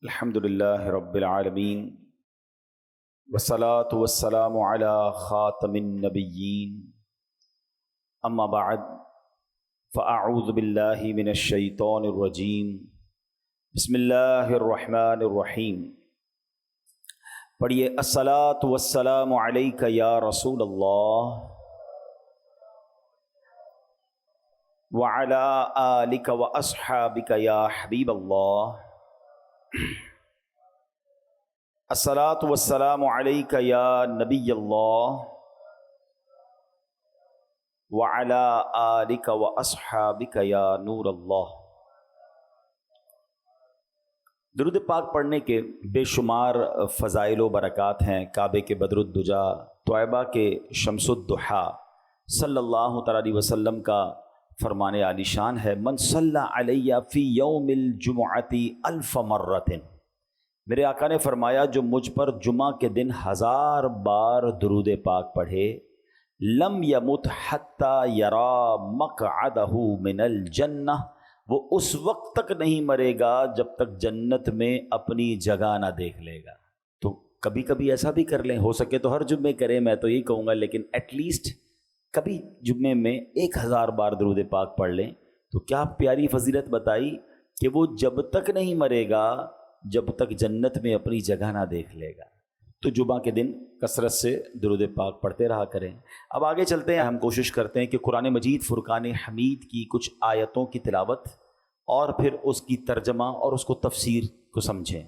الحمدللہ رب العالمین والصلاة والسلام علی خاتم النبیین اما بعد فاعوذ باللہ من الشیطان الرجیم بسم اللہ الرحمن الرحیم۔ پڑھیے الصلاۃ والسلام علیک یا رسول اللہ وعلی آلک واصحابک یا حبیب اللہ۔ الصلاۃ والسلام علیک یا نبی اللہ وعلی آلک واصحابک یا نور اللہ۔ درود پاک پڑھنے کے بے شمار فضائل و برکات ہیں۔ کعبے کے بدر الدجا، طیبہ کے شمس الضحیٰ صلی اللہ تعالیٰ علیہ وسلم کا فرمان عالی شان ہے، من صلی علیہ فی یوم الجمعۃ الف مرۃ۔ میرے آقا نے فرمایا جو مجھ پر جمعہ کے دن 1000 بار درود پاک پڑھے، لم یمت حتی یرا مقعدہ من الجنہ، وہ اس وقت تک نہیں مرے گا جب تک جنت میں اپنی جگہ نہ دیکھ لے گا۔ تو کبھی کبھی ایسا بھی کر لیں، ہو سکے تو ہر جمعے کریں، میں تو یہی کہوں گا، لیکن ایٹ لیسٹ کبھی جمعے میں 1000 بار درود پاک پڑھ لیں۔ تو کیا پیاری فضیلت بتائی کہ وہ جب تک نہیں مرے گا جب تک جنت میں اپنی جگہ نہ دیکھ لے گا۔ تو جمعہ کے دن کثرت سے درود پاک پڑھتے رہا کریں۔ اب آگے چلتے ہیں، ہم کوشش کرتے ہیں کہ قرآن مجید فرقان حمید کی کچھ آیتوں کی تلاوت اور پھر اس کی ترجمہ اور اس کو تفسیر کو سمجھیں۔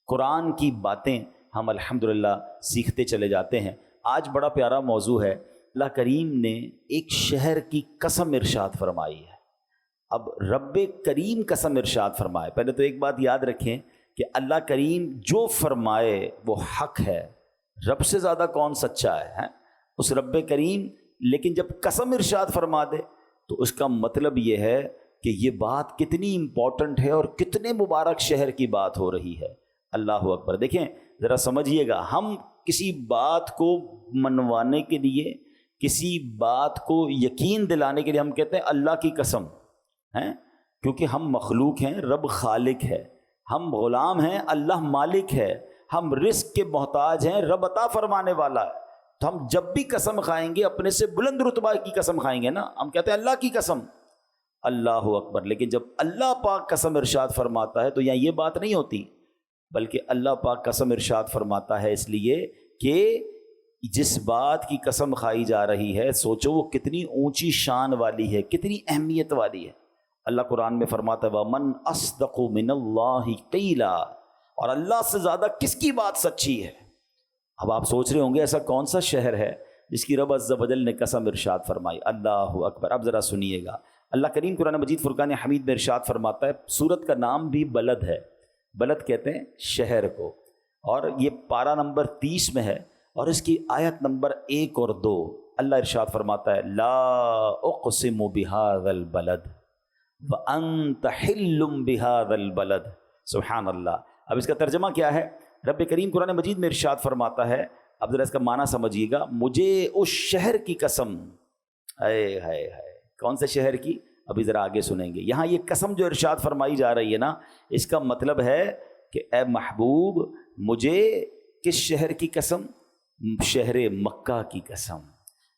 قرآن کی باتیں ہم الحمدللہ سیکھتے چلے جاتے ہیں۔ آج بڑا پیارا موضوع ہے، اللہ کریم نے ایک شہر کی قسم ارشاد فرمائی ہے۔ اب رب کریم قسم ارشاد فرمائے، پہلے تو ایک بات یاد رکھیں کہ اللہ کریم جو فرمائے وہ حق ہے، رب سے زیادہ کون سچا ہے اس رب کریم۔ لیکن جب قسم ارشاد فرما دے تو اس کا مطلب یہ ہے کہ یہ بات کتنی امپورٹنٹ ہے اور کتنے مبارک شہر کی بات ہو رہی ہے۔ اللہ اکبر۔ دیکھیں ذرا سمجھیے گا، ہم کسی بات کو منوانے کے لیے، کسی بات کو یقین دلانے کے لیے ہم کہتے ہیں اللہ کی قسم ہیں، کیونکہ ہم مخلوق ہیں، رب خالق ہے، ہم غلام ہیں، اللہ مالک ہے، ہم رزق کے محتاج ہیں، رب عطا فرمانے والا ہے۔ تو ہم جب بھی قسم کھائیں گے اپنے سے بلند رتبہ کی قسم کھائیں گے نا، ہم کہتے ہیں اللہ کی قسم، اللہ اکبر۔ لیکن جب اللہ پاک قسم ارشاد فرماتا ہے تو یہاں یہ بات نہیں ہوتی، بلکہ اللہ پاک قسم ارشاد فرماتا ہے اس لیے کہ جس بات کی قسم کھائی جا رہی ہے سوچو وہ کتنی اونچی شان والی ہے، کتنی اہمیت والی ہے۔ اللہ قرآن میں فرماتا ہے وَمَنْ أَصْدَقُ مِنَ اللَّهِ قِيلًا، اور اللہ سے زیادہ کس کی بات سچی ہے۔ اب آپ سوچ رہے ہوں گے ایسا کون سا شہر ہے جس کی رب عز و جل نے قسم ارشاد فرمائی۔ اللہ اکبر۔ اب ذرا سنیے گا، اللہ کریم قرآن مجید فرقان حمید میں ارشاد فرماتا ہے، سورت کا نام بھی بلد ہے، بلد کہتے ہیں شہر کو، اور یہ پارہ نمبر 30 میں ہے اور اس کی آیت نمبر 1 اور 2۔ اللہ ارشاد فرماتا ہے لا اقسم بہذا البلد وانت حل بہذا البلد۔ سبحان اللہ۔ اب اس کا ترجمہ کیا ہے؟ رب کریم قرآن مجید میں ارشاد فرماتا ہے، اب ذرا اس کا معنی سمجھیے گا، مجھے اس شہر کی قسم، ہائے ہائے ہائے، کون سے شہر کی؟ ابھی ذرا آگے سنیں گے۔ یہاں یہ قسم جو ارشاد فرمائی جا رہی ہے نا، اس کا مطلب ہے کہ اے محبوب مجھے کس شہر کی قسم؟ شہر مکہ کی قسم۔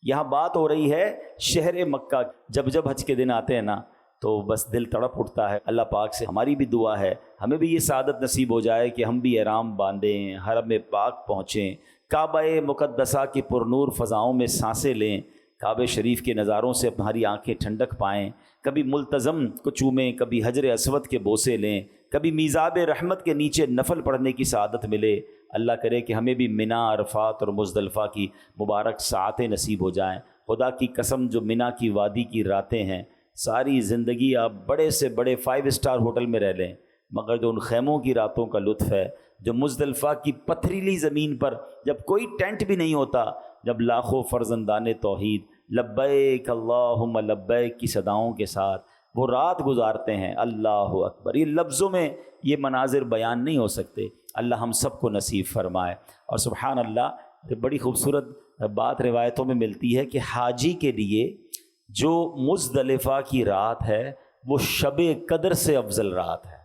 یہاں بات ہو رہی ہے شہر مکہ۔ جب جب حج کے دن آتے ہیں نا تو بس دل تڑپ اٹھتا ہے۔ اللہ پاک سے ہماری بھی دعا ہے ہمیں بھی یہ سعادت نصیب ہو جائے کہ ہم بھی احرام باندھیں، حرم پاک پہنچیں، کعبہ مقدسہ کی پرنور فضاؤں میں سانسیں لیں، کعبہ شریف کے نظاروں سے ہماری آنکھیں ٹھنڈک پائیں، کبھی ملتزم کو چومیں، کبھی حجر اسود کے بوسے لیں، کبھی میزاب رحمت کے نیچے نفل پڑھنے کی سعادت ملے۔ اللہ کرے کہ ہمیں بھی منا، عرفات اور مزدلفہ کی مبارک ساعتیں نصیب ہو جائیں۔ خدا کی قسم جو منا کی وادی کی راتیں ہیں، ساری زندگی آپ بڑے سے بڑے 5 اسٹار ہوٹل میں رہ لیں، مگر جو ان خیموں کی راتوں کا لطف ہے، جو مزدلفہ کی پتھریلی زمین پر جب کوئی ٹینٹ بھی نہیں ہوتا، جب لاکھوں فرزندان توحید لبیک اللہم لبیک کی صداؤں کے ساتھ وہ رات گزارتے ہیں۔ اللہ اکبر۔ یہ لفظوں میں یہ مناظر بیان نہیں ہو سکتے۔ اللہ ہم سب کو نصیب فرمائے۔ اور سبحان اللہ، بڑی خوبصورت بات روایتوں میں ملتی ہے کہ حاجی کے لیے جو مزدلفہ کی رات ہے وہ شب قدر سے افضل رات ہے،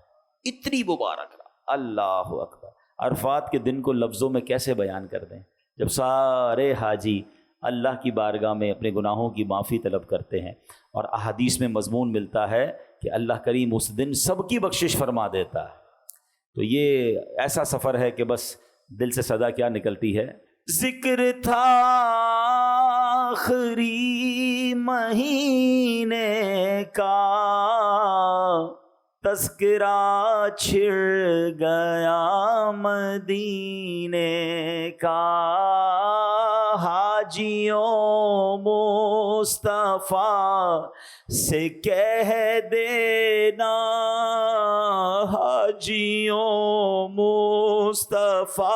اتنی مبارک رات۔ اللہ اکبر. عرفات کے دن کو لفظوں میں کیسے بیان کر دیں جب سارے حاجی اللہ کی بارگاہ میں اپنے گناہوں کی معافی طلب کرتے ہیں، اور احادیث میں مضمون ملتا ہے کہ اللہ کریم اس دن سب کی بخشش فرما دیتا ہے. تو یہ ایسا سفر ہے کہ بس دل سے صدا کیا نکلتی ہے، ذکر تھا آخری مہینے کا، تذکرہ چھڑ گیا مدینے کا، حاجیوں مصطفیٰ سے کہہ دینا، حاجیوں مصطفیٰ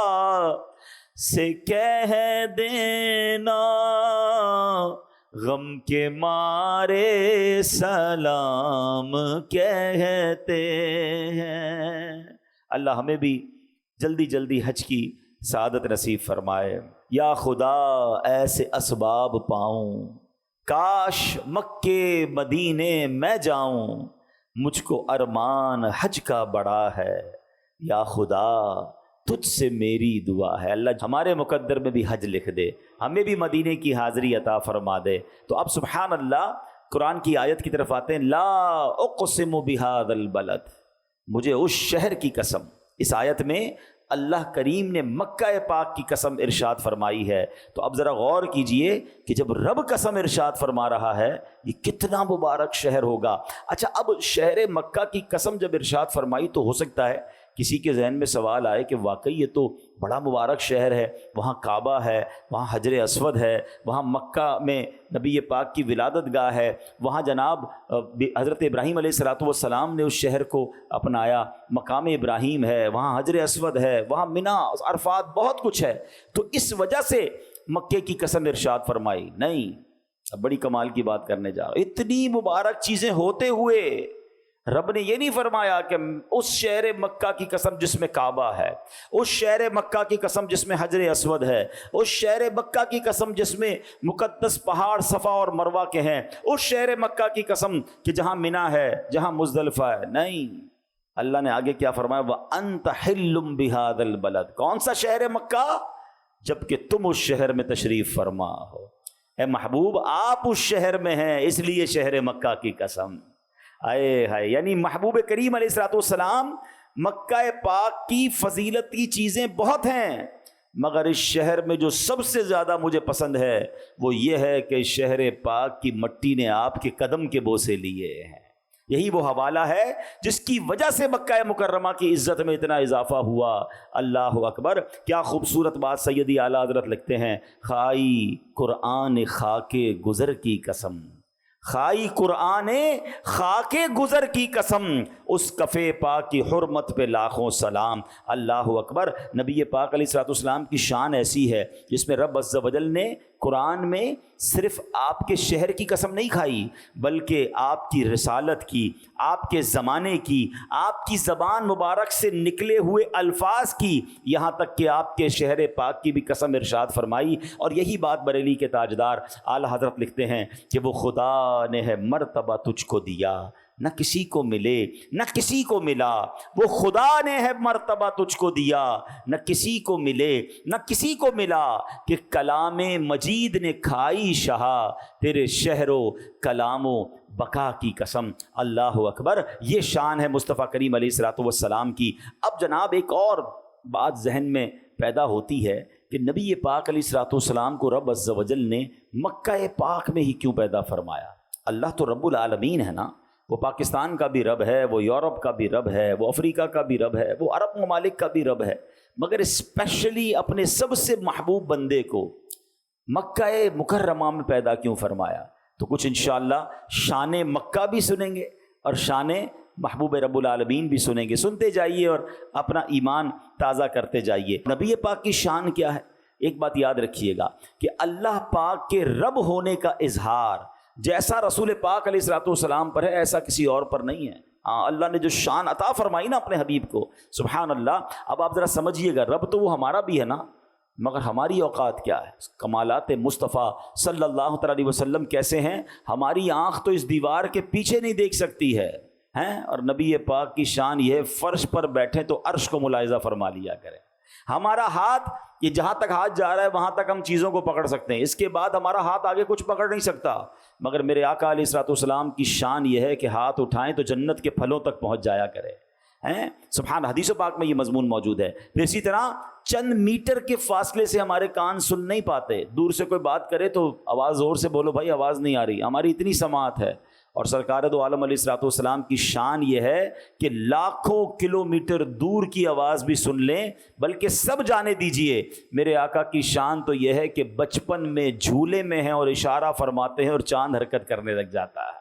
سے کہہ دینا، غم کے مارے سلام کہتے ہیں. اللہ ہمیں بھی جلدی جلدی حج کی سعادت نصیب فرمائے. یا خدا ایسے اسباب پاؤں، کاش مکے مدینے میں جاؤں، مجھ کو ارمان حج کا بڑا ہے. یا خدا تجھ سے میری دعا ہے. اللہ ہمارے مقدر میں بھی حج لکھ دے، ہمیں بھی مدینے کی حاضری عطا فرما دے. تو اب سبحان اللہ قرآن کی آیت کی طرف آتے ہیں. لا اقسم بہذا البلد، مجھے اس شہر کی قسم. اس آیت میں اللہ کریم نے مکہ پاک کی قسم ارشاد فرمائی ہے. تو اب ذرا غور کیجئے کہ جب رب قسم ارشاد فرما رہا ہے یہ کتنا مبارک شہر ہوگا. اچھا اب شہر مکہ کی قسم جب ارشاد فرمائی تو ہو سکتا ہے کسی کے ذہن میں سوال آئے کہ واقعی یہ تو بڑا مبارک شہر ہے، وہاں کعبہ ہے، وہاں حجر اسود ہے، وہاں مکہ میں نبی پاک کی ولادت گاہ ہے، وہاں جناب حضرت ابراہیم علیہ السلام نے اس شہر کو اپنایا، مقام ابراہیم ہے، وہاں حجر اسود ہے، وہاں منی، عرفات، بہت کچھ ہے. تو اس وجہ سے مکے کی قسم ارشاد فرمائی. نہیں، اب بڑی کمال کی بات کرنے جا رہا ہوں. اتنی مبارک چیزیں ہوتے ہوئے رب نے یہ نہیں فرمایا کہ اس شہر مکہ کی قسم جس میں کعبہ ہے، اس شہر مکہ کی قسم جس میں حجر اسود ہے، اس شہر مکہ کی قسم جس میں مقدس پہاڑ صفا اور مروہ کے ہیں، اس شہر مکہ کی قسم کہ جہاں منی ہے، جہاں مزدلفہ ہے. نہیں، اللہ نے آگے کیا فرمایا؟ وَأَنْتَ حِلٌّ بِهَذَا الْبَلَدِ. کون سا شہر مکہ؟ جبکہ تم اس شہر میں تشریف فرما ہو. اے محبوب آپ اس شہر میں ہیں، اس لیے شہر مکہ کی قسم. آئے ہائے، یعنی محبوب کریم علیہ السلام مکہ پاک کی فضیلت کی چیزیں بہت ہیں، مگر اس شہر میں جو سب سے زیادہ مجھے پسند ہے وہ یہ ہے کہ شہر پاک کی مٹی نے آپ کے قدم کے بوسے لیے ہیں. یہی وہ حوالہ ہے جس کی وجہ سے مکہ مکرمہ کی عزت میں اتنا اضافہ ہوا. اللہ اکبر. کیا خوبصورت بات سیدی اعلیٰ حضرت لکھتے ہیں، خائی قرآن خاک گزر کی قسم، خائی قرآن خاک گزر کی قسم، اس کفے پاک کی حرمت پہ لاکھوں سلام. اللہ اکبر. نبی پاک علیہ السلام کی شان ایسی ہے جس میں رب عز و جل نے قرآن میں صرف آپ کے شہر کی قسم نہیں کھائی، بلکہ آپ کی رسالت کی، آپ کے زمانے کی، آپ کی زبان مبارک سے نکلے ہوئے الفاظ کی، یہاں تک کہ آپ کے شہر پاک کی بھی قسم ارشاد فرمائی. اور یہی بات بریلی کے تاجدار اعلیٰ حضرت لکھتے ہیں کہ وہ خدا نے ہے مرتبہ تجھ کو دیا، نہ کسی کو ملے نہ کسی کو ملا. وہ خدا نے ہے مرتبہ تجھ کو دیا، نہ کسی کو ملے نہ کسی کو ملا، کہ کلام مجید نے کھائی شہا، تیرے شہر و کلام و بقا کی قسم. اللہ اکبر. یہ شان ہے مصطفیٰ کریم علیہ السلام کی. اب جناب ایک اور بات ذہن میں پیدا ہوتی ہے کہ نبی پاک علیہ السلام کو رب عز و جل نے مکہ پاک میں ہی کیوں پیدا فرمایا؟ اللہ تو رب العالمین ہے نا، وہ پاکستان کا بھی رب ہے، وہ یورپ کا بھی رب ہے، وہ افریقہ کا بھی رب ہے، وہ عرب ممالک کا بھی رب ہے، مگر اسپیشلی اپنے سب سے محبوب بندے کو مکہ مکرمہ میں پیدا کیوں فرمایا؟ تو کچھ انشاءاللہ شان مکہ بھی سنیں گے اور شان محبوب رب العالمین بھی سنیں گے. سنتے جائیے اور اپنا ایمان تازہ کرتے جائیے. نبی پاک کی شان کیا ہے؟ ایک بات یاد رکھیے گا کہ اللہ پاک کے رب ہونے کا اظہار جیسا رسول پاک علیہ السلام پر ہے ایسا کسی اور پر نہیں ہے. اللہ نے جو شان عطا فرمائی نا اپنے حبیب کو، سبحان اللہ. اب آپ ذرا سمجھیے گا، رب تو وہ ہمارا بھی ہے نا، مگر ہماری اوقات کیا ہے؟ کمالات مصطفیٰ صلی اللہ علیہ وسلم کیسے ہیں؟ ہماری آنکھ تو اس دیوار کے پیچھے نہیں دیکھ سکتی ہے، ہیں، اور نبی پاک کی شان یہ ہے فرش پر بیٹھیں تو عرش کو ملاحظہ فرما لیا کریں۔ ہمارا ہاتھ یہ جہاں تک ہاتھ جا رہا ہے وہاں تک ہم چیزوں کو پکڑ سکتے ہیں، اس کے بعد ہمارا ہاتھ آگے کچھ پکڑ نہیں سکتا، مگر میرے آقا علیہ الصلوۃ والسلام کی شان یہ ہے کہ ہاتھ اٹھائیں تو جنت کے پھلوں تک پہنچ جایا کرے ہیں۔ سبحان، حدیث پاک میں یہ مضمون موجود ہے۔ پھر اسی طرح چند میٹر کے فاصلے سے ہمارے کان سن نہیں پاتے، دور سے کوئی بات کرے تو آواز زور سے بولو بھائی آواز نہیں آ رہی، ہماری اتنی سماعت ہے۔ اور سرکار دو عالم علیہ الصلوۃ والسلام کی شان یہ ہے کہ لاکھوں کلومیٹر دور کی آواز بھی سن لیں، بلکہ سب جانے دیجئے میرے آقا کی شان تو یہ ہے کہ بچپن میں جھولے میں ہیں اور اشارہ فرماتے ہیں اور چاند حرکت کرنے لگ جاتا ہے،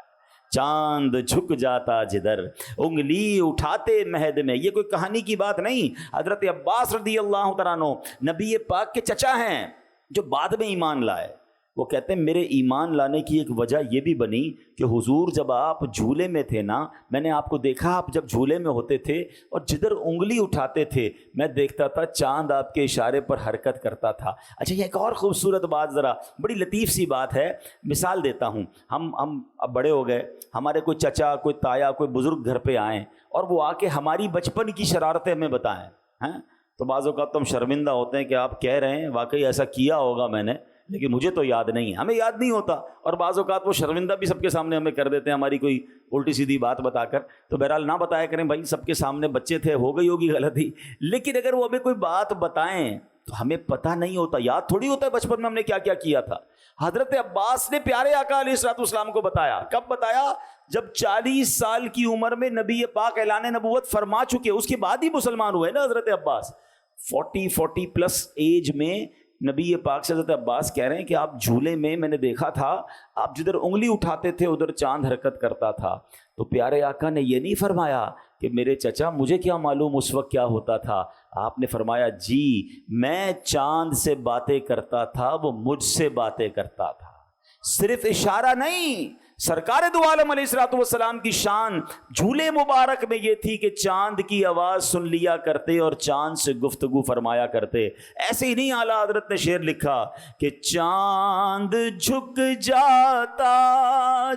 چاند جھک جاتا جدھر انگلی اٹھاتے مہد میں۔ یہ کوئی کہانی کی بات نہیں، حضرت عباس رضی اللہ تعالیٰ عنہ نبی پاک کے چچا ہیں جو بعد میں ایمان لائے۔ وہ کہتے ہیں میرے ایمان لانے کی ایک وجہ یہ بھی بنی کہ حضور جب آپ جھولے میں تھے نا، میں نے آپ کو دیکھا آپ جب جھولے میں ہوتے تھے اور جدھر انگلی اٹھاتے تھے میں دیکھتا تھا چاند آپ کے اشارے پر حرکت کرتا تھا۔ اچھا یہ ایک اور خوبصورت بات، ذرا بڑی لطیف سی بات ہے، مثال دیتا ہوں۔ ہم اب بڑے ہو گئے، ہمارے کوئی چچا، کوئی تایا، کوئی بزرگ گھر پہ آئیں اور وہ آ کے ہماری بچپن کی شرارتیں ہمیں بتائیں، ہیں تو بعض اوقات تو ہم شرمندہ ہوتے ہیں کہ آپ کہہ رہے ہیں واقعی ایسا کیا ہوگا میں نے، لیکن مجھے تو یاد نہیں ہے، ہمیں یاد نہیں ہوتا، اور بعض اوقات وہ شرمندہ بھی سب کے سامنے ہمیں کر دیتے ہیں ہماری کوئی الٹی سیدھی بات بتا کر۔ تو بہرحال نہ بتایا کریں بھائی، سب کے سامنے بچے تھے، ہو گئی ہوگی غلطی، لیکن اگر وہ ہمیں کوئی بات بتائیں تو ہمیں پتہ نہیں ہوتا، یاد تھوڑی ہوتا ہے بچپن میں ہم نے کیا کیا کیا تھا۔ حضرت عباس نے پیارے آقا علیہ الصلوۃ والسلام کو بتایا، کب بتایا؟ جب 40 سال کی عمر میں نبی پاک اعلان نبوت فرما چکے، اس کے بعد ہی مسلمان ہوئے نا حضرت عباس۔ 40 پلس ایج میں نبی پاک سے حضرت عباس کہہ رہے ہیں کہ آپ جھولے میں نے دیکھا تھا، آپ جدھر انگلی اٹھاتے تھے ادھر چاند حرکت کرتا تھا۔ تو پیارے آقا نے یہ نہیں فرمایا کہ میرے چچا مجھے کیا معلوم اس وقت کیا ہوتا تھا، آپ نے فرمایا جی میں چاند سے باتیں کرتا تھا، وہ مجھ سے باتیں کرتا تھا۔ صرف اشارہ نہیں، سرکار دو عالم علیہ الصلوۃ والسلام کی شان جھولے مبارک میں یہ تھی کہ چاند کی آواز سن لیا کرتے اور چاند سے گفتگو فرمایا کرتے۔ ایسے ہی نہیں، اعلیٰ حضرت نے شعر لکھا کہ چاند جھک جاتا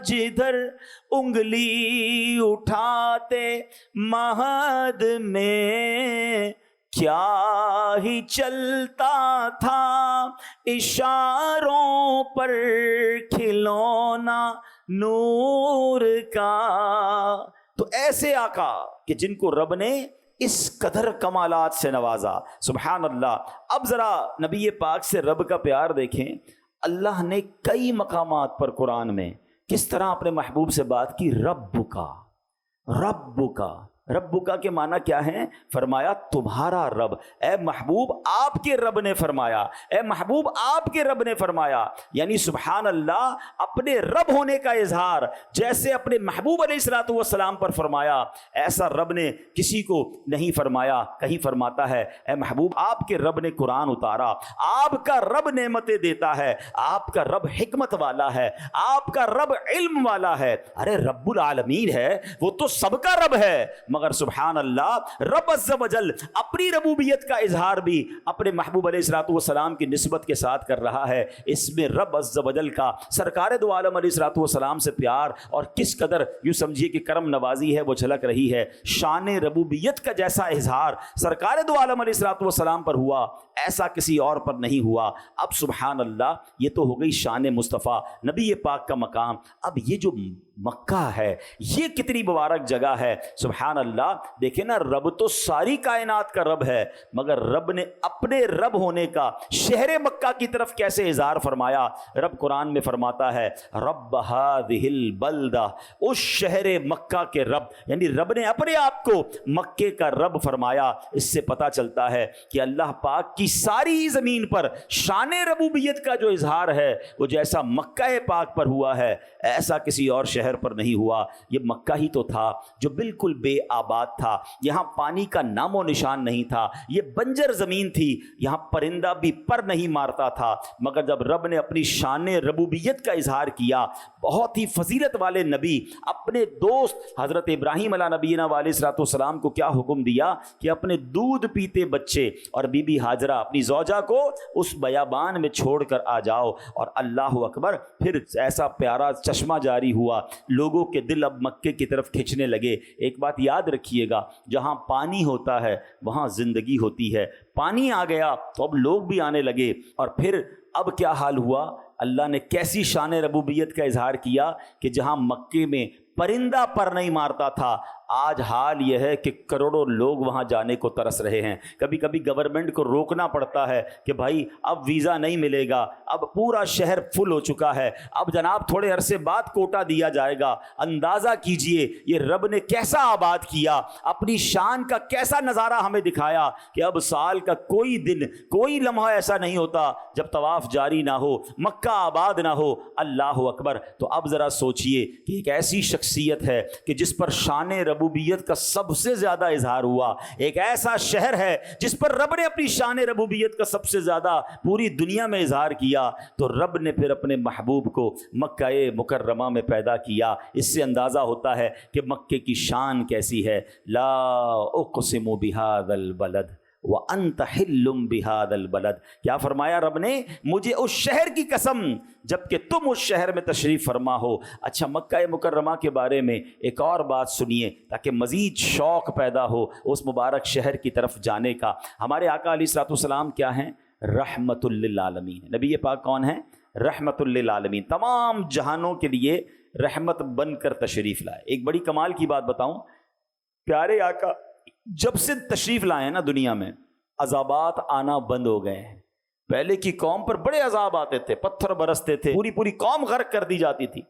جدھر انگلی اٹھاتے مہد میں، کیا ہی چلتا تھا اشاروں پر کھلونا نور کا۔ تو ایسے آقا کہ جن کو رب نے اس قدر کمالات سے نوازا، سبحان اللہ۔ اب ذرا نبی پاک سے رب کا پیار دیکھیں، اللہ نے کئی مقامات پر قرآن میں کس طرح اپنے محبوب سے بات کی۔ رب کا رب کا کے معنی کیا ہے؟ فرمایا تمہارا رب، اے محبوب آپ کے رب نے فرمایا، اے محبوب آپ کے رب نے فرمایا، یعنی سبحان اللہ اپنے رب ہونے کا اظہار جیسے اپنے محبوب علیہ الصلوۃ والسلام پر فرمایا، ایسا رب نے کسی کو نہیں فرمایا۔ کہیں فرماتا ہے اے محبوب آپ کے رب نے قرآن اتارا، آپ کا رب نعمتیں دیتا ہے، آپ کا رب حکمت والا ہے، آپ کا رب علم والا ہے۔ ارے رب العالمین ہے، وہ تو سب کا رب ہے، مگر سبحان اللہ رب عز و جل اپنی ربوبیت کا اظہار بھی اپنے محبوب علیہ الصلوۃ والسلام کی نسبت کے ساتھ کر رہا ہے۔ اس میں رب عز و جل کا سرکار دو عالم علیہ الصلوۃ والسلام سے پیار اور کس قدر یوں سمجھیے کہ کرم نوازی ہے وہ جھلک رہی ہے۔ شان ربوبیت کا جیسا اظہار سرکار دو عالم علیہ الصلوۃ والسلام پر ہوا ایسا کسی اور پر نہیں ہوا۔ اب سبحان اللہ یہ تو ہو گئی شان مصطفیٰ نبی پاک کا مقام۔ اب یہ جو مکہ ہے یہ کتنی مبارک جگہ ہے، سبحان اللہ۔ دیکھیں نا رب تو ساری کائنات کا رب ہے، مگر رب نے اپنے رب ہونے کا شہر مکہ کی طرف کیسے اظہار فرمایا۔ رب قرآن میں فرماتا ہے رب ہذہ البلدہ، اس شہر مکہ کے رب، یعنی رب نے اپنے آپ کو مکے کا رب فرمایا۔ اس سے پتہ چلتا ہے کہ اللہ پاک کی ساری زمین پر شان ربوبیت کا جو اظہار ہے وہ جیسا مکہ پاک پر ہوا ہے ایسا کسی اور شہر پر نہیں ہوا۔ یہ مکہ ہی تو تھا جو بالکل بے آباد تھا، یہاں پانی کا نام و نشان نہیں تھا، یہ بنجر زمین تھی، یہاں پرندہ بھی پر نہیں مارتا تھا، مگر جب رب نے اپنی شان ربوبیت کا اظہار کیا، بہت ہی فضیلت والے نبی اپنے دوست حضرت ابراہیم علیہ نبینا علیہ الصلوۃ والسلام کو کیا حکم دیا کہ اپنے دودھ پیتے بچے اور بی بی ہاجرہ اپنی زوجہ کو اس بیابان میں چھوڑ کر آ جاؤ، اور اللہ اکبر، پھر ایسا پیارا چشمہ جاری ہوا، لوگوں کے دل اب مکے کی طرف کھینچنے لگے۔ ایک بات یاد رکھیے گا، جہاں پانی ہوتا ہے وہاں زندگی ہوتی ہے، پانی آ گیا تو اب لوگ بھی آنے لگے، اور پھر اب کیا حال ہوا، اللہ نے کیسی شان ربوبیت کا اظہار کیا کہ جہاں مکے میں پرندہ پر نہیں مارتا تھا، آج حال یہ ہے کہ کروڑوں لوگ وہاں جانے کو ترس رہے ہیں۔ کبھی کبھی گورنمنٹ کو روکنا پڑتا ہے کہ بھائی اب ویزا نہیں ملے گا، اب پورا شہر فل ہو چکا ہے، اب جناب تھوڑے عرصے بعد کوٹا دیا جائے گا۔ اندازہ کیجئے یہ رب نے کیسا آباد کیا، اپنی شان کا کیسا نظارہ ہمیں دکھایا کہ اب سال کا کوئی دن، کوئی لمحہ ایسا نہیں ہوتا جب طواف جاری نہ ہو، مکہ آباد نہ ہو۔ اللہ اکبر۔ تو اب ذرا سوچئے کہ ایک ایسی شخصیت ہے کہ جس پر شان ربوبیت کا سب سے زیادہ اظہار ہوا، ایک ایسا شہر ہے جس پر رب نے اپنی شان ربوبیت کا سب سے زیادہ پوری دنیا میں اظہار کیا، تو رب نے پھر اپنے محبوب کو مکہ مکرمہ میں پیدا کیا۔ اس سے اندازہ ہوتا ہے کہ مکے کی شان کیسی ہے۔ لا اقسم بہذا البلد وَأَنْتَ حِلٌّ بِهَذَا الْبَلَدِ، کیا فرمایا رب نے، مجھے اس شہر کی قسم جبکہ تم اس شہر میں تشریف فرما ہو۔ اچھا، مکہ مکرمہ کے بارے میں ایک اور بات سنیے تاکہ مزید شوق پیدا ہو اس مبارک شہر کی طرف جانے کا۔ ہمارے آقا علیہ الصلوۃ والسلام کیا ہیں؟ رحمت للعالمین۔ نبی پاک کون ہیں؟ رحمت للعالمین، تمام جہانوں کے لیے رحمت بن کر تشریف لائے۔ ایک بڑی کمال کی بات بتاؤں، پیارے آقا جب سے تشریف لائے ہیں نا دنیا میں، عذابات آنا بند ہو گئے ہیں۔ پہلے کی قوم پر بڑے عذاب آتے تھے، پتھر برستے تھے، پوری قوم غرق کر دی جاتی تھی۔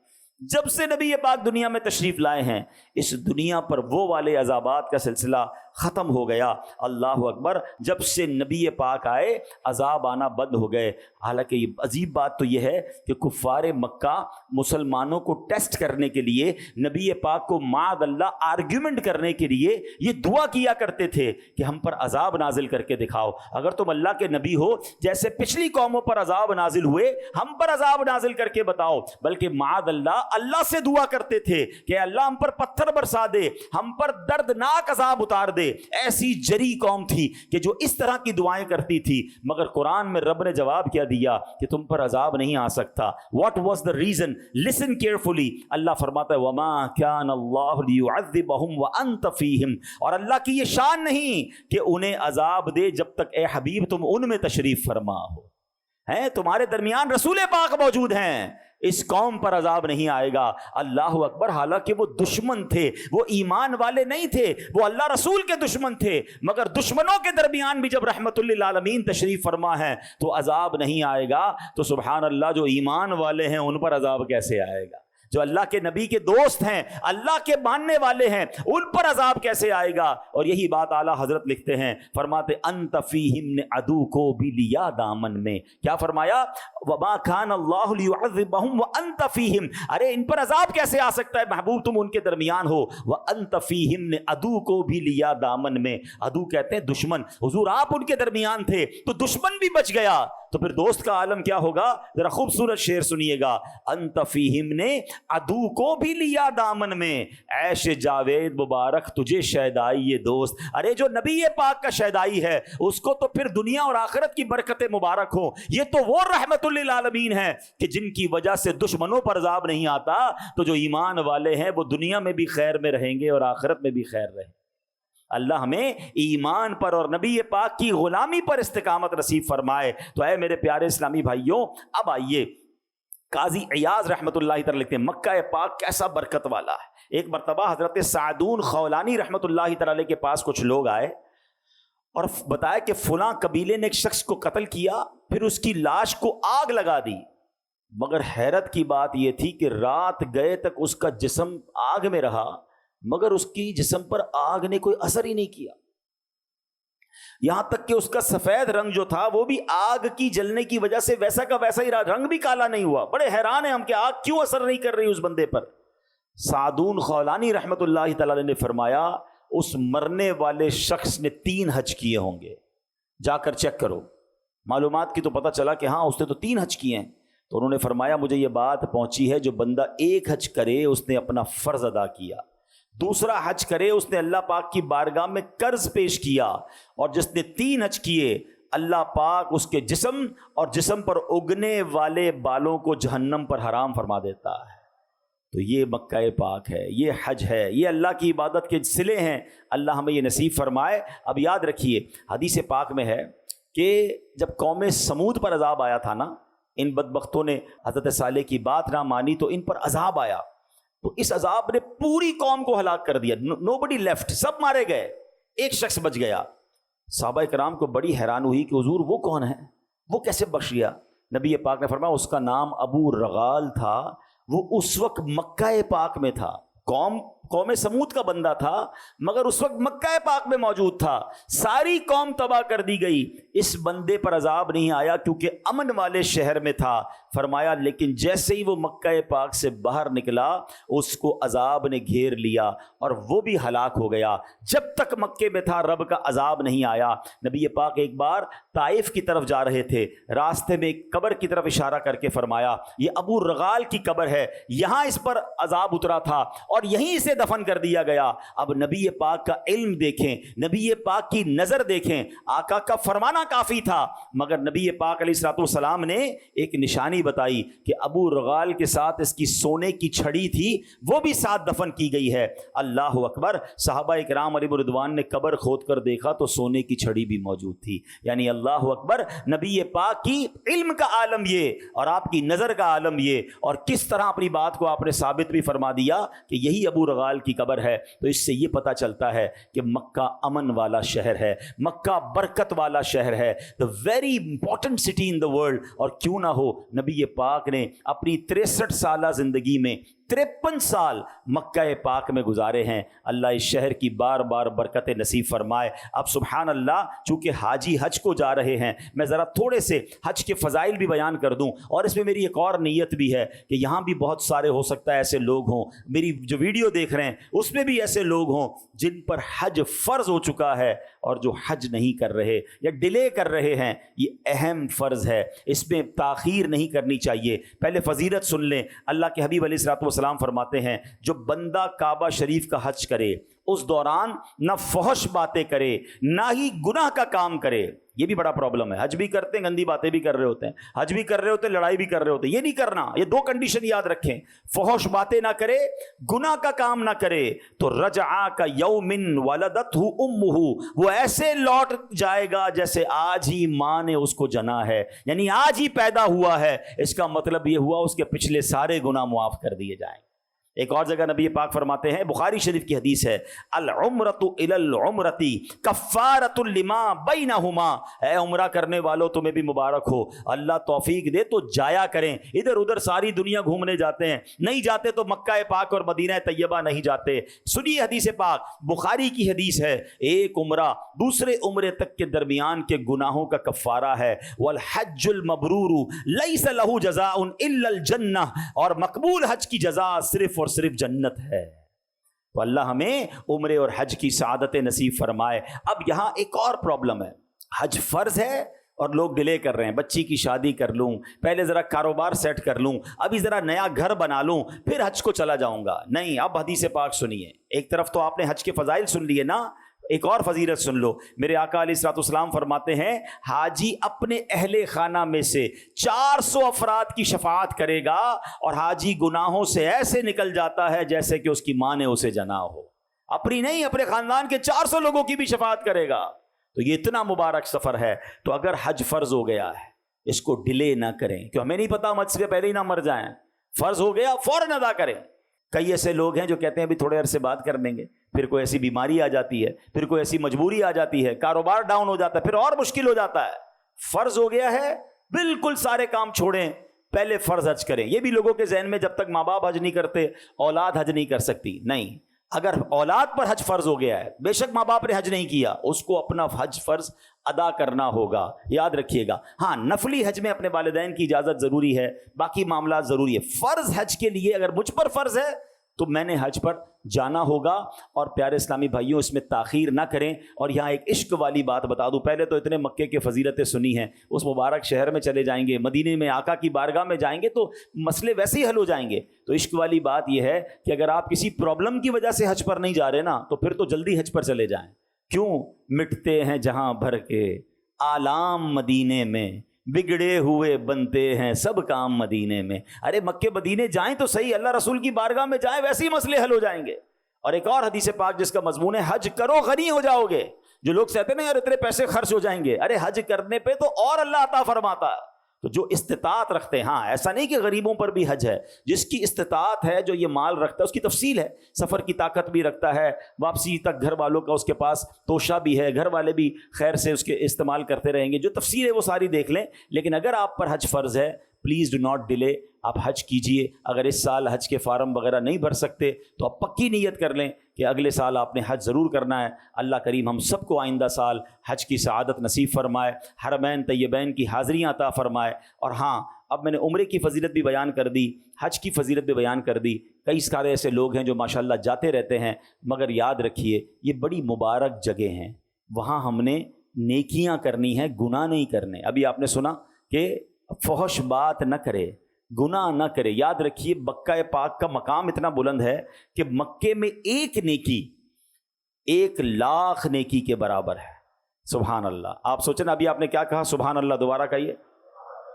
جب سے نبی پاک دنیا میں تشریف لائے ہیں، اس دنیا پر وہ والے عذابات کا سلسلہ ختم ہو گیا۔ اللہ اکبر۔ جب سے نبی پاک آئے عذاب آنا بند ہو گئے۔ حالانکہ یہ عجیب بات تو یہ ہے کہ کفار مکہ مسلمانوں کو ٹیسٹ کرنے کے لیے، نبی پاک کو معاذ اللہ آرگیومنٹ کرنے کے لیے یہ دعا کیا کرتے تھے کہ ہم پر عذاب نازل کر کے دکھاؤ، اگر تم اللہ کے نبی ہو، جیسے پچھلی قوموں پر عذاب نازل ہوئے ہم پر عذاب نازل کر کے بتاؤ۔ بلکہ معاذ اللہ سے دعا کرتے تھے کہ اللہ ہم پر پتھر برسا دے، ہم پر دردناک عذاب اتار دے۔ ایسی جری قوم تھی کہ جو اس طرح کی دعائیں کرتی تھی، مگر قرآن میں رب نے جواب کیا دیا کہ تم پر عذاب نہیں آ سکتا۔ What was the reason? Listen carefully۔ اللہ فرماتا ہے وَمَا كَانَ اللَّهُ لِيُعَذِّبَهُمْ وَأَنْتَ فِيهِمْ، اور اللہ کی یہ شان نہیں کہ انہیں عذاب دے جب تک اے حبیب تم ان میں تشریف فرما ہو۔ ہیں تمہارے درمیان رسول پاک موجود ہیں، اس قوم پر عذاب نہیں آئے گا۔ اللہ اکبر۔ حالانکہ وہ دشمن تھے، وہ ایمان والے نہیں تھے، وہ اللہ رسول کے دشمن تھے، مگر دشمنوں کے درمیان بھی جب رحمت للعالمین تشریف فرما ہے تو عذاب نہیں آئے گا۔ تو سبحان اللہ، جو ایمان والے ہیں ان پر عذاب کیسے آئے گا؟ جو اللہ کے نبی کے دوست ہیں، اللہ کے ماننے والے ہیں، ان پر عذاب کیسے آئے گا؟ اور یہی بات اعلیٰ حضرت لکھتے ہیں، فرماتے انت فیہم نے عدو کو بھی لیا دامن میں۔ کیا فرمایا؟ وما کان اللہ لیعذبہم وانت فیہم، ارے ان پر عذاب کیسے آ سکتا ہے محبوب، تم ان کے درمیان ہو۔ وانت فیہم نے عدو کو بھی لیا دامن میں، عدو کہتے ہیں دشمن، حضور آپ ان کے درمیان تھے تو دشمن بھی بچ گیا، تو پھر دوست کا عالم کیا ہوگا؟ ذرا خوبصورت شعر سنیے گا، انت فیہم نے عدو کو بھی لیا دامن میں، عیش جاوید مبارک تجھے شیدائی یہ دوست۔ ارے جو نبی پاک کا شیدائی ہے اس کو تو پھر دنیا اور آخرت کی برکتیں مبارک ہوں۔ یہ تو وہ رحمت للعالمین ہے کہ جن کی وجہ سے دشمنوں پر عذاب نہیں آتا، تو جو ایمان والے ہیں وہ دنیا میں بھی خیر میں رہیں گے اور آخرت میں بھی خیر رہیں گے۔ اللہ ہمیں ایمان پر اور نبی پاک کی غلامی پر استقامت نصیب فرمائے۔ تو اے میرے پیارے اسلامی بھائیوں، اب آئیے، قاضی عیاض رحمۃ اللہ تعالی لکھتے ہیں مکہ پاک کیسا برکت والا ہے۔ ایک مرتبہ حضرت سعدون خولانی رحمۃ اللہ تعالی کے پاس کچھ لوگ آئے اور بتایا کہ فلاں قبیلے نے ایک شخص کو قتل کیا، پھر اس کی لاش کو آگ لگا دی، مگر حیرت کی بات یہ تھی کہ رات گئے تک اس کا جسم آگ میں رہا، مگر اس کی جسم پر آگ نے کوئی اثر ہی نہیں کیا، یہاں تک کہ اس کا سفید رنگ جو تھا وہ بھی آگ کی جلنے کی وجہ سے ویسا کا ویسا ہی رہا، رنگ بھی کالا نہیں ہوا۔ بڑے حیران ہیں ہم کہ آگ کیوں اثر نہیں کر رہی اس بندے پر۔ سعدون خولانی رحمت اللہ تعالی نے فرمایا اس مرنے والے شخص نے 3 حج کیے ہوں گے. جا کر چیک کرو معلومات کی تو پتہ چلا کہ ہاں اس نے تو 3 حج کیے ہیں. تو انہوں نے فرمایا مجھے یہ بات پہنچی ہے جو بندہ 1 حج کرے اس نے اپنا فرض ادا کیا, دوسرا حج کرے اس نے اللہ پاک کی بارگاہ میں قرض پیش کیا, اور جس نے 3 حج کیے اللہ پاک اس کے جسم اور جسم پر اگنے والے بالوں کو جہنم پر حرام فرما دیتا ہے. تو یہ مکہ پاک ہے, یہ حج ہے, یہ اللہ کی عبادت کے صلے ہیں. اللہ ہمیں یہ نصیب فرمائے. اب یاد رکھیے حدیث پاک میں ہے کہ جب قوم سمود پر عذاب آیا تھا نا, ان بدبختوں نے حضرت صالح کی بات نہ مانی تو ان پر عذاب آیا, تو اس عذاب نے پوری قوم کو ہلاک کر دیا. نوبڈی لیفٹ, سب مارے گئے, ایک شخص بچ گیا. صحابہ کرام کو بڑی حیران ہوئی کہ حضور وہ کون ہے, وہ کیسے بخش گیا؟ نبی پاک نے فرمایا اس کا نام ابو رغال تھا, وہ اس وقت مکہ پاک میں تھا. قوم سمود کا بندہ تھا مگر اس وقت مکہ پاک میں موجود تھا. ساری قوم تباہ کر دی گئی, اس بندے پر عذاب نہیں آیا کیونکہ امن والے شہر میں تھا. فرمایا لیکن جیسے ہی وہ مکہ پاک سے باہر نکلا اس کو عذاب نے گھیر لیا اور وہ بھی ہلاک ہو گیا. جب تک مکے میں تھا رب کا عذاب نہیں آیا. نبی پاک ایک بار طائف کی طرف جا رہے تھے, راستے میں ایک قبر کی طرف اشارہ کر کے فرمایا یہ ابو رغال کی قبر ہے, یہاں اس پر عذاب اترا تھا اور یہیں سے دفن کر دیا گیا. اب نبی پاک کا علم دیکھیں, نبی پاک کی نظر دیکھیں. آقا کا فرمانا کافی تھا مگر نبی پاک علیہ الصلوۃ والسلام نے ایک نشانی بتائی کہ ابو رغال کے ساتھ اس کی سونے کی چھڑی تھی, وہ بھی ساتھ دفن کی گئی ہے. اللہ اکبر. صحابہ کرام علیہ رضوان نے قبر کھود کر دیکھا تو سونے کی چھڑی بھی موجود تھی. یعنی اللہ اکبر, نبی پاک کی علم کا عالم یہ اور آپ کی نظر کا عالم یہ, اور کس طرح اپنی بات کو آپ نے ثابت بھی فرما دیا کہ یہی ابو رغال کی قبر ہے. تو اس سے یہ پتہ چلتا ہے کہ مکہ امن والا شہر ہے, مکہ برکت والا شہر ہے, the very important city in the world. اور کیوں نہ ہو نبی پاک نے اپنی 63 سالہ زندگی میں 53 سال مکہ پاک میں گزارے ہیں. اللہ اس شہر کی بار بار برکت نصیب فرمائے. اب سبحان اللہ, چونکہ حاجی حج کو جا رہے ہیں میں ذرا تھوڑے سے حج کے فضائل بھی بیان کر دوں, اور اس میں میری ایک اور نیت بھی ہے کہ یہاں بھی بہت سارے ہو سکتا ہے ایسے لوگ ہوں, میری جو ویڈیو دیکھ رہے ہیں اس میں بھی ایسے لوگ ہوں جن پر حج فرض ہو چکا ہے اور جو حج نہیں کر رہے یا ڈیلے کر رہے ہیں. یہ اہم فرض ہے, اس میں تاخیر نہیں کرنی چاہیے. پہلے فضیلت سن لیں. اللہ کے حبیب علیہ الصلوۃ والسلام فرماتے ہیں جو بندہ کعبہ شریف کا حج کرے اس دوران نہ فحش باتیں کرے نہ ہی گناہ کا کام کرے. یہ بھی بڑا پرابلم ہے, حج بھی کرتے ہیں گندی باتیں بھی کر رہے ہوتے ہیں, حج بھی کر رہے ہوتے ہیں لڑائی بھی کر رہے ہوتے ہیں. یہ نہیں کرنا. یہ 2 کنڈیشن یاد رکھیں, فحش باتیں نہ کرے, گناہ کا کام نہ کرے. تو رجعا کا یوم ولدتہ امہ, وہ ایسے لوٹ جائے گا جیسے آج ہی ماں نے اس کو جنا ہے, یعنی آج ہی پیدا ہوا ہے. اس کا مطلب یہ ہوا اس کے پچھلے سارے گناہ معاف کر دیے جائیں. ایک اور جگہ نبی پاک فرماتے ہیں, بخاری شریف کی حدیث ہے, العمرۃ الی العمرۃ کفارۃ لما بینہما. اے عمرہ کرنے والو تمہیں بھی مبارک ہو, اللہ توفیق دے تو جایا کریں. ادھر ادھر ساری دنیا گھومنے جاتے ہیں, نہیں جاتے تو مکہ پاک اور مدینہ طیبہ نہیں جاتے. سنیے حدیث پاک, بخاری کی حدیث ہے, ایک عمرہ دوسرے عمرے تک کے درمیان کے گناہوں کا کفارہ ہے. والحج المبرور لیس لہ جزاء الا الجنہ, اور مقبول حج کی جزا صرف اور صرف جنت ہے. تو اللہ ہمیں عمرے اور حج کی سعادت نصیب فرمائے. اب یہاں ایک اور پرابلم ہے, حج فرض ہے اور لوگ ڈیلے کر رہے ہیں. بچی کی شادی کر لوں, پہلے ذرا کاروبار سیٹ کر لوں, ابھی ذرا نیا گھر بنا لوں, پھر حج کو چلا جاؤں گا. نہیں, اب حدیث پاک سنیے. ایک طرف تو آپ نے حج کے فضائل سن لیے نا, ایک اور فضیلت سن لو. میرے آقا علیہ الصلوۃ والسلام فرماتے ہیں حاجی اپنے اہل خانہ میں سے 400 افراد کی شفاعت کرے گا اور حاجی گناہوں سے ایسے نکل جاتا ہے جیسے کہ اس کی ماں نے اسے جنا ہو. اپنی نہیں, اپنے خاندان کے 400 لوگوں کی بھی شفاعت کرے گا. تو یہ اتنا مبارک سفر ہے. تو اگر حج فرض ہو گیا ہے اس کو ڈیلے نہ کریں, کہ ہمیں نہیں پتا حج سے پہلے ہی نہ مر جائیں. فرض ہو گیا فوراً ادا کریں. کئی ایسے لوگ ہیں جو کہتے ہیں ابھی تھوڑے عرصے بعد کر لیں گے, پھر کوئی ایسی بیماری آ جاتی ہے, پھر کوئی ایسی مجبوری آ جاتی ہے, کاروبار ڈاؤن ہو جاتا ہے, پھر اور مشکل ہو جاتا ہے. فرض ہو گیا ہے بالکل سارے کام چھوڑیں, پہلے فرض حج کریں. یہ بھی لوگوں کے ذہن میں جب تک ماں باپ حج نہیں کرتے اولاد حج نہیں کر سکتی. نہیں, اگر اولاد پر حج فرض ہو گیا ہے, بے شک ماں باپ نے حج نہیں کیا, اس کو اپنا حج فرض ادا کرنا ہوگا. یاد رکھیے گا. ہاں, نفلی حج میں اپنے والدین کی اجازت ضروری ہے, باقی معاملات ضروری ہے. فرض حج کے لیے اگر مجھ پر فرض ہے تو میں نے حج پر جانا ہوگا. اور پیارے اسلامی بھائیوں اس میں تاخیر نہ کریں. اور یہاں ایک عشق والی بات بتا دوں. پہلے تو اتنے مکے کے فضیلتیں سنی ہیں, اس مبارک شہر میں چلے جائیں گے, مدینے میں آقا کی بارگاہ میں جائیں گے تو مسئلے ویسے ہی حل ہو جائیں گے. تو عشق والی بات یہ ہے کہ اگر آپ کسی پرابلم کی وجہ سے حج پر نہیں جا رہے نا تو پھر تو جلدی حج پر چلے جائیں. کیوں؟ مٹتے ہیں جہاں بھر کے آلام مدینے میں, بگڑے ہوئے بنتے ہیں سب کام مدینے میں. ارے مکے مدینے جائیں تو صحیح, اللہ رسول کی بارگاہ میں جائیں, ویسے ہی مسئلے حل ہو جائیں گے. اور ایک اور حدیث پاک جس کا مضمون ہے حج کرو غنی ہو جاؤ گے. جو لوگ کہتے ہیں نا یار اتنے پیسے خرچ ہو جائیں گے, ارے حج کرنے پہ تو اور اللہ عطا فرماتا ہے. تو جو استطاعت رکھتے ہیں, ہاں ایسا نہیں کہ غریبوں پر بھی حج ہے, جس کی استطاعت ہے جو یہ مال رکھتا ہے اس کی تفصیل ہے. سفر کی طاقت بھی رکھتا ہے, واپسی تک گھر والوں کا اس کے پاس توشہ بھی ہے, گھر والے بھی خیر سے اس کے استعمال کرتے رہیں گے. جو تفصیل ہے وہ ساری دیکھ لیں. لیکن اگر آپ پر حج فرض ہے, پلیز ڈو ناٹ ڈیلے, آپ حج کیجئے. اگر اس سال حج کے فارم وغیرہ نہیں بھر سکتے تو آپ پکی نیت کر لیں کہ اگلے سال آپ نے حج ضرور کرنا ہے. اللہ کریم ہم سب کو آئندہ سال حج کی سعادت نصیب فرمائے, حرمین طیبین کی حاضریاں عطا فرمائے. اور ہاں اب میں نے عمرے کی فضیلت بھی بیان کر دی, حج کی فضیلت بھی بیان کر دی. کئی سارے ایسے لوگ ہیں جو ماشاءاللہ جاتے رہتے ہیں, مگر یاد رکھیے یہ بڑی مبارک جگہ ہیں, وہاں ہم نے نیکیاں کرنی ہیں, گناہ نہیں کرنے. ابھی آپ نے سنا کہ فحش بات نہ کرے, گناہ نہ کرے. یاد رکھیے مکہ پاک کا مقام اتنا بلند ہے کہ مکے میں ایک نیکی 1,00,000 نیکی کے برابر ہے. سبحان اللہ. آپ سوچیں ابھی آپ نے کیا کہا, سبحان اللہ دوبارہ کہیے.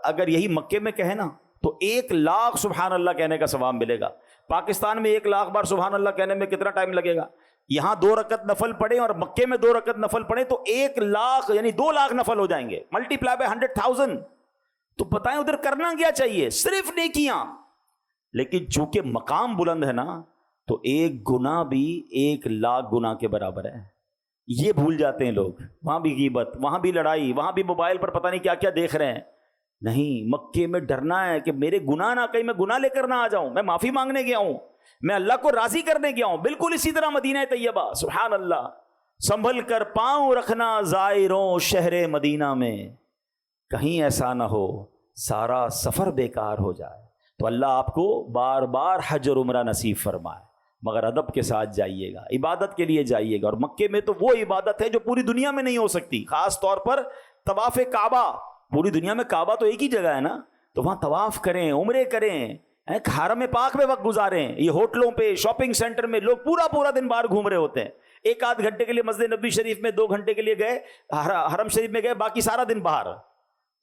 اگر یہی مکے میں کہے نا تو 1,00,000 سبحان اللہ کہنے کا ثواب ملے گا. پاکستان میں 1,00,000 بار سبحان اللہ کہنے میں کتنا ٹائم لگے گا؟ یہاں 2 رکعت نفل پڑھیں اور مکے میں 2 رکعت نفل پڑھیں تو 1,00,000 یعنی 2,00,000 نفل ہو جائیں گے, ملٹی پلائی بائی 100,000. تو بتائیں ادھر کرنا کیا چاہیے؟ صرف نیکیاں. لیکن چونکہ مقام بلند ہے نا تو ایک گناہ بھی 1,00,000 گناہ کے برابر ہے. یہ بھول جاتے ہیں لوگ. وہاں بھی غیبت, وہاں بھی لڑائی, وہاں بھی موبائل پر پتہ نہیں کیا کیا دیکھ رہے ہیں. نہیں, مکے میں ڈرنا ہے کہ میرے گناہ نہ, کہیں میں گناہ لے کر نہ آ جاؤں. میں معافی مانگنے گیا ہوں, میں اللہ کو راضی کرنے گیا ہوں. بالکل اسی طرح مدینہ طیبہ, سبحان اللہ, سنبھل کر پاؤں رکھنا زائروں شہر مدینہ میں, کہیں ایسا نہ ہو سارا سفر بیکار ہو جائے. تو اللہ آپ کو بار بار حج اور عمرہ نصیب فرمائے, مگر ادب کے ساتھ جائیے گا, عبادت کے لیے جائیے گا. اور مکے میں تو وہ عبادت ہے جو پوری دنیا میں نہیں ہو سکتی, خاص طور پر طواف کعبہ. پوری دنیا میں کعبہ تو ایک ہی جگہ ہے نا, تو وہاں طواف کریں, عمرے کریں, حرم پاک میں وقت گزاریں. یہ ہوٹلوں پہ, شاپنگ سینٹر میں لوگ پورا دن باہر گھوم رہے ہوتے ہیں. 1-8 گھنٹے کے لیے مسجد نبوی شریف میں, 2 گھنٹے کے لیے گئے حرم شریف میں گئے, باقی سارا دن باہر.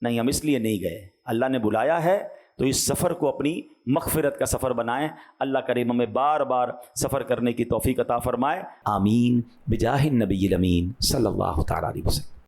نہیں, ہم اس لیے نہیں گئے, اللہ نے بلایا ہے تو اس سفر کو اپنی مغفرت کا سفر بنائیں. اللہ کریم ہمیں بار بار سفر کرنے کی توفیق عطا فرمائے. آمین بجاہ النبی الامین صلی اللہ تعالی علیہ وسلم.